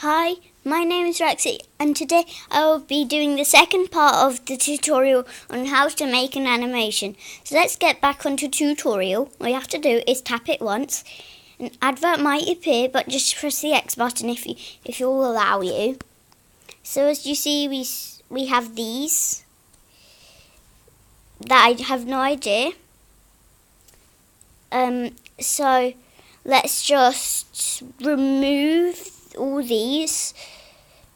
Hi, my name is Rexy, and today I will be doing the second part of the tutorial on how to make an animation. So let's get back onto tutorial. All you have to do is tap it once. An advert might appear, but just press the X button if it will allow you. So as you see, we have these that I have no idea. So let's just remove all these.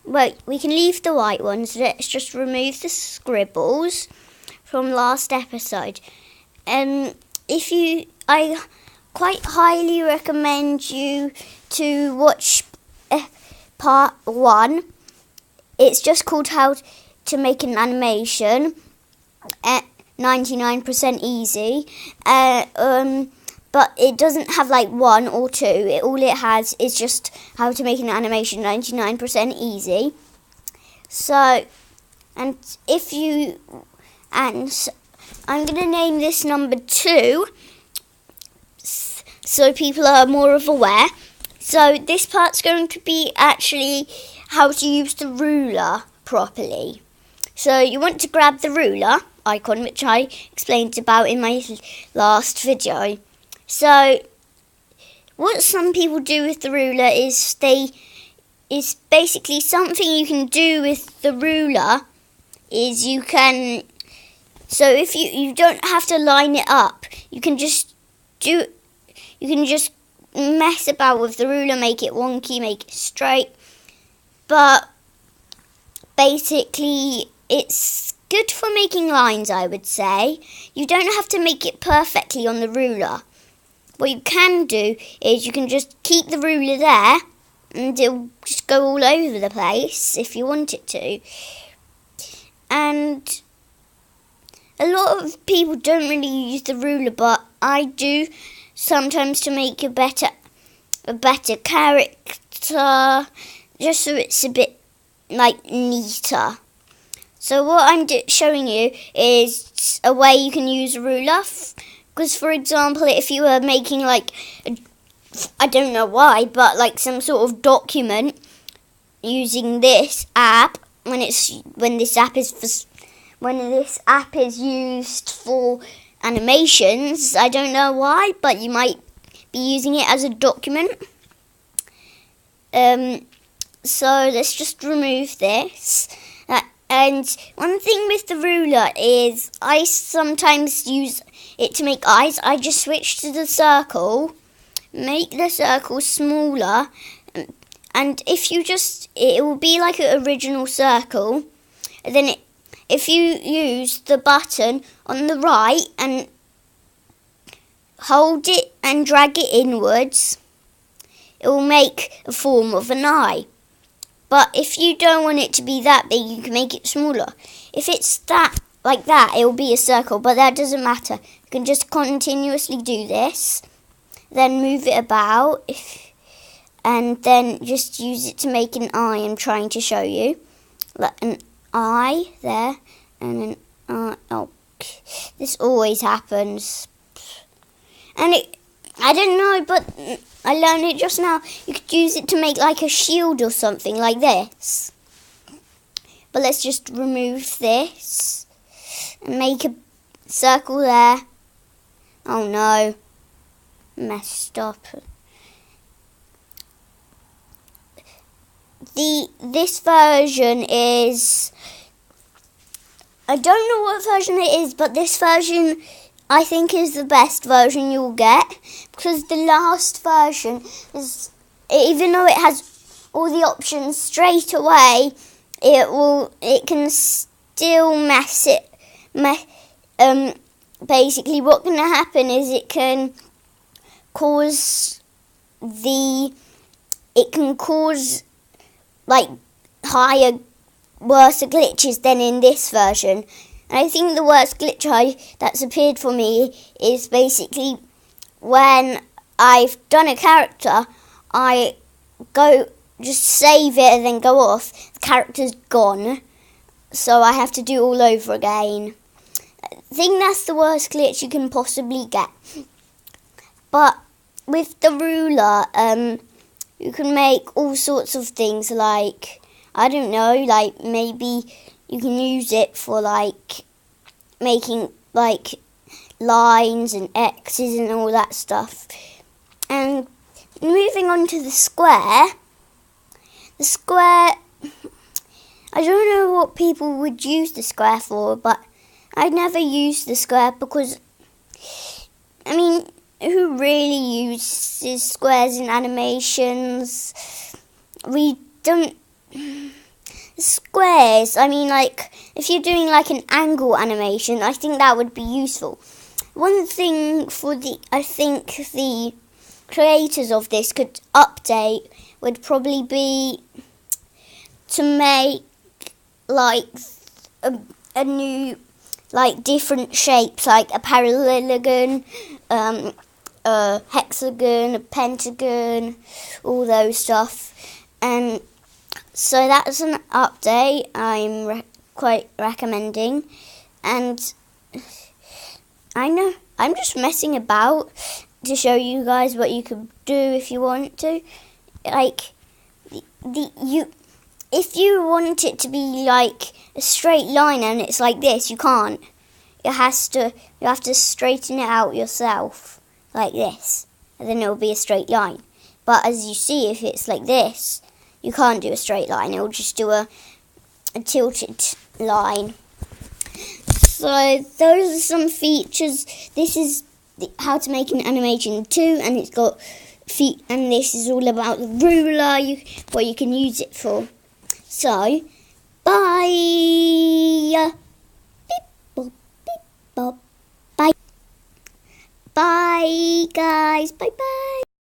Well, we can leave the white ones. Let's just remove the scribbles from last episode. I quite highly recommend you to watch part 1. It's just called How to Make an Animation at 99% easy. But it doesn't have like 1 or 2. All it has is just how to make an animation 99% easy. So, I'm going to name this number 2 so people are more aware. So this part's going to be actually how to use the ruler properly. So you want to grab the ruler icon, which I explained about in my last video. So, what some people do with the ruler is basically something you can do with the ruler is so if you don't have to line it up, you can just mess about with the ruler, make it wonky, make it straight, but basically it's good for making lines, I would say. You don't have to make it perfectly on the ruler. What you can do is you can just keep the ruler there and it'll just go all over the place if you want it to. And a lot of people don't really use the ruler, but I do sometimes to make a better character, just so it's a bit like neater. So what I'm showing you is a way you can use a ruler. Because, for example, if you were making I don't know why, but like some sort of document using this app, when this app is used for animations, I don't know why, but you might be using it as a document. So let's just remove this. And one thing with the ruler is I sometimes use it to make eyes. I just switch to the circle, make the circle smaller, and it will be like an original circle. And then if you use the button on the right and hold it and drag it inwards, it will make a form of an eye. But if you don't want it to be that big, you can make it smaller. If it's like that, it will be a circle, but that doesn't matter. You can just continuously do this, then move it about, and then just use it to make an eye I'm trying to show you. Like an eye there, and an eye. Oh, this always happens. And I don't know, but I learned it just now. You could use it to make like a shield or something like this. But let's just remove this and make a circle there. Oh no, messed up. This version is, I don't know what version it is, but this version I think is the best version you'll get, because the last version is, even though it has all the options straight away, it can still mess it. Basically, what's going to happen is it can cause like worse glitches than in this version. And I think the worst glitch that's appeared for me is basically when I've done a character, I go just save it and then go off. The character's gone, so I have to do all over again. I think that's the worst glitch you can possibly get. But with the ruler, you can make all sorts of things, like, I don't know, like maybe you can use it for like making like lines and X's and all that stuff. And moving on to the square, I don't know what people would use the square for, but I never used the square because, I mean, who really uses squares in animations? We don't. Squares, I mean, like, if you're doing like an angle animation, I think that would be useful. One thing I think the creators of this could update would probably be to make like a new, like different shapes, like a parallelogram, a hexagon, a pentagon, all those stuff. And so that's an update I'm quite recommending. And I know I'm just messing about to show you guys what you could do if you want to. Like if you want it to be like a straight line and it's like this, you can't. You have to straighten it out yourself like this, and then it'll be a straight line. But as you see, if it's like this, you can't do a straight line. It'll just do a tilted line. So those are some features. This is how to make an animation 2, and it's got feet. And this is all about the ruler, what you can use it for. So, bye. Beep, boop, beep, boop. Bye. Bye, guys. Bye, bye.